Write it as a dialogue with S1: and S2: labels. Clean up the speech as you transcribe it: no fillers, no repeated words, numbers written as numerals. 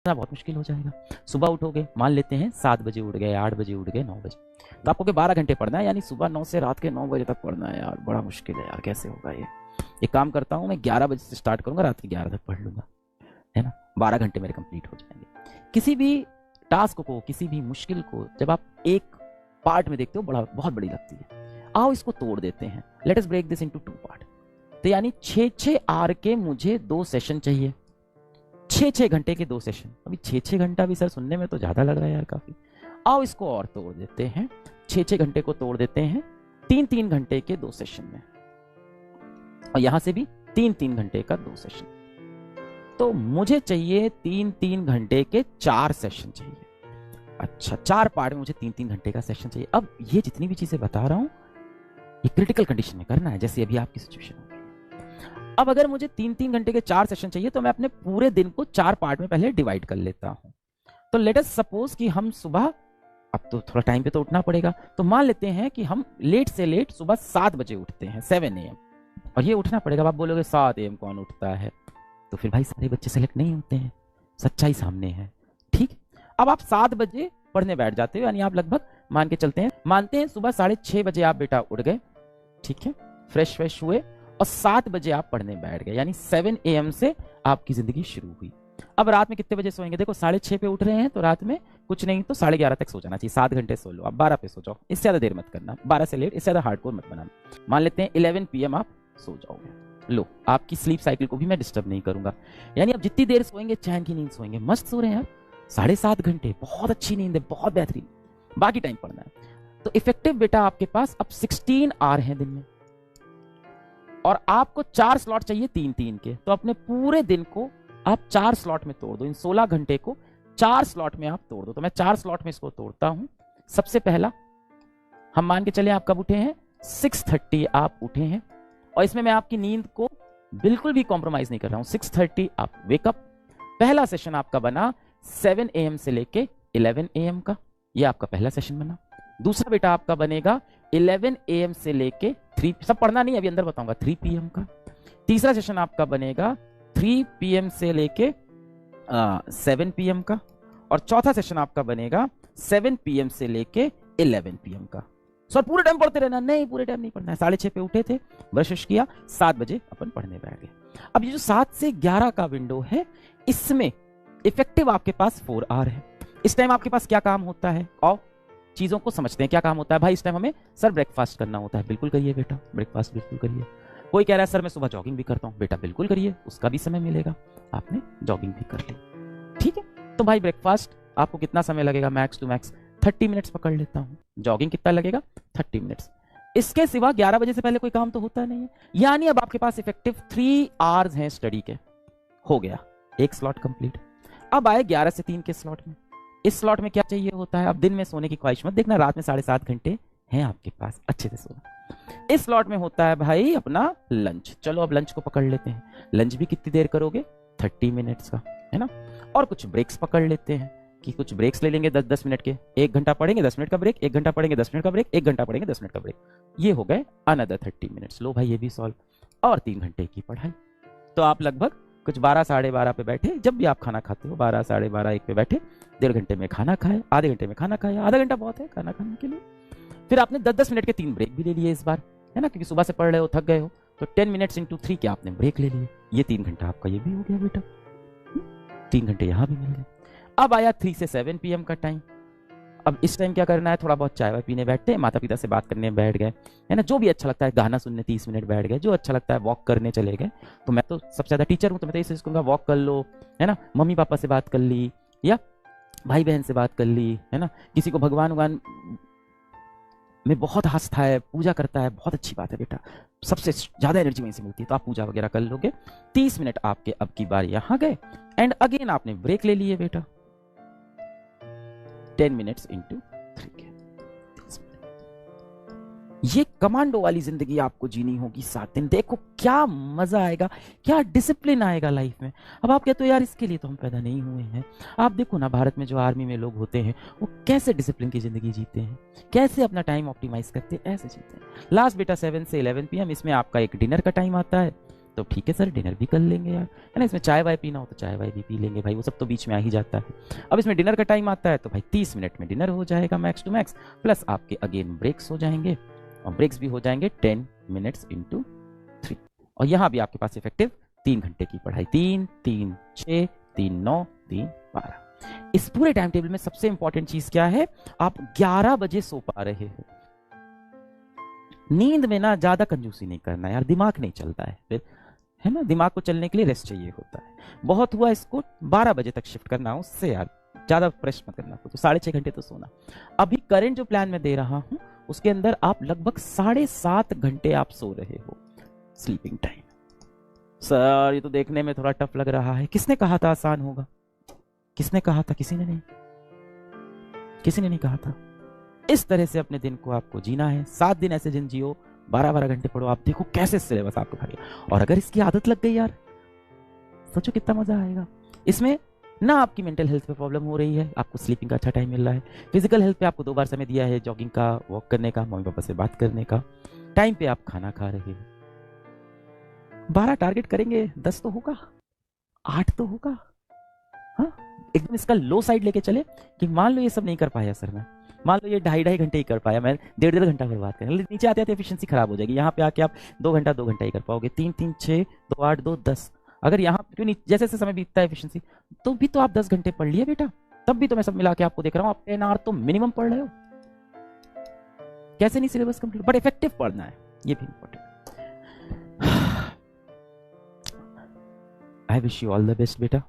S1: उठना बहुत मुश्किल हो जाएगा। सुबह उठोगे, मान लेते हैं 7 बजे उठ गए, 8 बजे उठ गए, 9 बजे, तो आपको 12 घंटे पढ़ना है, यानी सुबह 9 से रात के 9 बजे तक पढ़ना है। यार बड़ा मुश्किल है यार, कैसे होगा ये? एक काम करता हूँ, मैं 11 बजे से स्टार्ट करूंगा, रात के 11 तक पढ़ लूंगा, है ना, 12 घंटे मेरे कंप्लीट हो जाएंगे। किसी भी टास्क को, किसी भी मुश्किल को जब आप एक पार्ट में देखते हो, बहुत बड़ी लगती है। आओ इसको तोड़ देते हैं, let us break this into 2 part. तो यानी 6-6 आवर के मुझे 2 सेशन चाहिए, 6-6 घंटे के 2 सेशन। अभी 6-6 घंटा भी सर सुनने में तो ज्यादा लग रहा है यार, काफी। आओ इसको और तोड़ देते हैं, 6-6 घंटे को तोड़ देते हैं 3-3 घंटे के 2 सेशन में, और यहां से भी 3-3 घंटे का 2 सेशन। तो मुझे चाहिए 3-3 घंटे के 4 सेशन चाहिए। अच्छा, 4 पार्ट में मुझे 3-3 घंटे का सेशन चाहिए। अब ये जितनी भी चीजें बता रहा हूं, ये क्रिटिकल कंडीशन में करना है, जैसे अभी आपकी सिचुएशन होगी। अब अगर मुझे 3-3 घंटे के 4 सेशन चाहिए, तो मैं अपने पूरे दिन को 4 पार्ट में पहले डिवाइड कर लेता हूं। तो लेट अस सपोज कि हम सुबह, अब तो थोड़ा टाइम पे तो उठना पड़ेगा, तो मान लेते हैं कि हम लेट से लेट सुबह 7 बजे उठते हैं, 7 AM। और ये उठना पड़ेगा। अब आप बोलोगे 7 AM कौन उठता है? तो फिर भाई सारे बच्चे सेलेक्ट नहीं होते हैं, सच्चाई सामने है, ठीक। अब आप 7 बजे पढ़ने बैठ जाते हो, यानी आप लगभग मान के चलते हैं, मानते हैं सुबह 6:30 बजे आप बेटा उठ गए, ठीक है, फ्रेश हुए, और 7 बजे आप पढ़ने बैठ गए, यानी 7 AM से आपकी जिंदगी शुरू हुई। अब रात में कितने बजे सोएंगे? देखो 6:30 पे उठ रहे हैं, तो रात में कुछ नहीं तो 11:30 तक सो जाना चाहिए, 7 घंटे सो लो। आप 12 पे सो जाओ, इससे ज्यादा देर मत करना, 12 से लेट, इससे ज्यादा हार्डकोर मत बनाना। मान लेते हैं 11 PM आप सो जाओगे। लो, आपकी स्लीप साइकिल को भी मैं डिस्टर्ब नहीं करूंगा, यानी आप जितनी देर सोएंगे चैन की नींद सोएंगे, मस्त सो रहे हैं आप, 7.5 घंटे, बहुत अच्छी नींद है, बहुत बेहतरीन। बाकी टाइम पढ़ना है। तो इफेक्टिव बेटा आपके पास अब 16 आवर हैं दिन में, और आपको 4 स्लॉट चाहिए 3-3 के, तो अपने पूरे दिन को आप 4 स्लॉट में तोड़ दो। इन 16 घंटे को 4 स्लॉट में आप तोड़ दो। तो मैं 4 स्लॉट में इसको तोड़ता हूं। सबसे पहला हम मान के चले, आप कब उठे हैं? 6:30 आप उठे हैं, और इसमें मैं आपकी नींद को बिल्कुल भी कॉम्प्रोमाइज नहीं कर रहा हूं। 6:30 आप वेकअप। पहला सेशन आपका बना 7 AM से लेके 11 AM का, ये आपका पहला सेशन बना। दूसरा बेटा आपका बनेगा 11 AM से लेके 3, सब पढ़ना नहीं, अभी अंदर बताऊंगा, 3 PM का। तीसरा सेशन आपका बनेगा 3 PM से लेके 7 PM का, और चौथा सेशन आपका बनेगा 7 PM से लेके 11 PM का। सर पूरे टाइम पढ़ते रहना? नहीं, पूरे टाइम नहीं पढ़ना है। 6:30 पे उठे थे, ब्रश किया, 7 बजे अपन पढ़ने बैठ गए। अब ये जो 7 से 11 का विंडो है, इसमें इफेक्टिव आपके पास 4 आवर है। इस टाइम आपके पास क्या काम होता है? और चीजों को समझते हैं, क्या काम होता है भाई इस टाइम? हमें सर ब्रेकफास्ट करना होता है। बिल्कुल करिए बेटा, ब्रेकफास्ट बिल्कुल करिए। कोई कह रहा है सर मैं सुबह जॉगिंग भी करता हूं, बेटा बिल्कुल करिए, उसका भी समय मिलेगा, आपने जॉगिंग भी कर ली, ठीक है। तो भाई ब्रेकफास्ट आपको कितना समय लगेगा? मैक्स टू मैक्स 30 मिनट्स पकड़ लेता हूं। जॉगिंग कितना लगेगा? 30 मिनट्स। इसके सिवा 11 बजे से पहले कोई काम तो होता नहीं है, यानी अब आपके पास इफेक्टिव 3 आवर्स हैं स्टडी के। हो गया एक स्लॉट कंप्लीट। अब आए 11 से 3 के स्लॉट में। इस स्लॉट में क्या चाहिए होता है? अब दिन में सोने की ख्वाहिश मत देखना, रात में 7.5 घंटे हैं आपके पास, अच्छे से सोना। इस स्लॉट में होता है भाई अपना लंच। चलो अब लंच को पकड़ लेते हैं। लंच भी कितनी देर करोगे? 30 मिनट्स का, है ना। और कुछ ब्रेक्स पकड़ लेते हैं कि कुछ ब्रेक्स ले लेंगे 10-10 मिनट के, 1 घंटा पढ़ेंगे 10 मिनट का ब्रेक, 1 घंटा पढ़ेंगे 10 मिनट का ब्रेक, 1 घंटा पढ़ेंगे 10 मिनट का ब्रेक। ये हो गए अनदर 30 मिनट्स। लो भाई ये भी सॉल्व। और 3 घंटे की पढ़ाई। तो आप लगभग कुछ 12 साढ़े 12 पे बैठे, जब भी आप खाना खाते हो 12 साढ़े 12 1 पे बैठे, 1.5 घंटे में खाना खाए, आधे घंटे में खाना खाया, आधा घंटा बहुत है खाना खाने के लिए। फिर आपने 10-10 मिनट के 3 ब्रेक भी ले लिए इस बार, है ना, क्योंकि सुबह से पढ़ रहे हो, थक गए हो, तो 10 मिनट्स इंटू 3 के आपने ब्रेक ले लिए। ये 3 घंटा आपका ये भी हो गया बेटा, 3 घंटे यहाँ भी मिल गए। अब आया 3 से 7 PM का टाइम। अब इस टाइम क्या करना है? थोड़ा बहुत चाय वाय पीने बैठते हैं, माता पिता से बात करने बैठ गए, है ना, जो भी अच्छा लगता है, गाना सुनने 30 मिनट बैठ गए, जो अच्छा लगता है वॉक करने चले गए। तो मैं तो सबसे ज्यादा टीचर हूँ, तो मैं तो इसे कहूंगा वॉक कर लो, है ना, मम्मी पापा से बात कर ली, या भाई बहन से बात कर ली, है ना, किसी को भगवान उगवान में बहुत आस्था है, पूजा करता है, बहुत अच्छी बात है बेटा, सबसे ज्यादा एनर्जी वहीं से मिलती है, तो आप पूजा वगैरह कर लोगे। 30 मिनट आपके अब की बार यहाँ गए, एंड अगेन आपने ब्रेक ले लिए बेटा, 10 मिनट्स इंटू 3 के। ये कमांडो वाली जिंदगी आपको जीनी होगी 7 दिन। देखो क्या मजा आएगा, क्या डिसिप्लिन आएगा लाइफ में। अब आप कहते हो यार इसके लिए तो हम पैदा नहीं हुए हैं। आप देखो ना भारत में जो आर्मी में लोग होते हैं वो कैसे डिसिप्लिन की जिंदगी जीते हैं, कैसे अपना टाइम ऑप्टिमाइज करते हैं, ऐसे जीते हैं। लास्ट बेटा 7 से 11 PM, इसमें आपका एक डिनर का टाइम आता है, तो ठीक है सर, डिनर भी कर लेंगे यार, है ना। इसमें चाय वाय पीना हो तो चाय वाय भी पी लेंगे भाई, वो सब तो बीच में आ ही जाता है। अब इसमें डिनर का टाइम आता है तो भाई 30 मिनट में डिनर हो जाएगा मैक्स टू मैक्स, प्लस आपके अगेन ब्रेक्स हो जाएंगे, और ब्रेक्स भी हो जाएंगे 10 मिनट्स इंटू 3, और यहाँ भी आपके पास इफेक्टिव 3 घंटे की पढ़ाई, 3 3 6 3 9 3 12। इस पूरे टाइम टेबल में सबसे इंपॉर्टेंट चीज क्या है, आप 11 बजे सो पा रहे हो। नींद में ना ज्यादा कंजूसी नहीं करना यार, दिमाग नहीं चलता है फिर, है ना। दिमाग को चलने के लिए रेस्ट चाहिए होता है। बहुत हुआ इसको 12 बजे तक शिफ्ट करना, उससे यार ज्यादा फ्रेश मत करना, तो 6.5 घंटे तो सोना। अभी करंट जो प्लान मैं दे रहा हूं उसके अंदर आप लगभग 7.5 घंटे आप सो रहे हो स्लीपिंग टाइम। सर ये तो देखने में थोड़ा टफ लग रहा है, किसने कहा था आसान होगा, किसने कहा था, किसी ने नहीं, किसी ने नहीं कहा था। इस तरह से अपने दिन को आपको जीना है, 7 दिन ऐसे दिन जियो, 12-12 घंटे पढ़ो, आप देखो कैसे सिलेबस आपको भरेगा। और अगर इसकी आदत लग गई यार, सोचो कितना मजा आएगा। इसमें ना आपकी मेंटल हेल्थ पे प्रॉब्लम हो रही है, आपको स्लीपिंग का अच्छा टाइम मिल रहा है, फिजिकल हेल्थ पे आपको 2 बार समय दिया है, जॉगिंग का, वॉक करने का, मम्मी पापा से बात करने का, टाइम पे आप खाना खा रहे हो। 12 टारगेट करेंगे, 10 तो होगा, 8 तो होगा। हाँ, एकदम इसका लो साइड लेके चले कि मान लो ये सब नहीं कर पाया सर मैं, मान लो ये 2.5 घंटे ही कर पाया, मैं 1.5 घंटा बर्बाद करें, नीचे आते आते एफिशिएंसी खराब हो जाएगी। यहाँ पे आके आप 2 घंटा ही कर पाओगे, 3 3 6 2 8 2 10। अगर यहाँ क्यों नहीं, जैसे जैसे समय बीतता है एफिशिएंसी, तो भी तो आप 10 घंटे पढ़ लिए बेटा, तब भी तो मैं सब मिला के आपको देख रहा हूँ आप 10 आवर तो मिनिमम पढ़ रहे हो। कैसे नहीं सिलेबस कंप्लीट, बट इफेक्टिव पढ़ना है, ये भी important. I wish you all the best बेटा।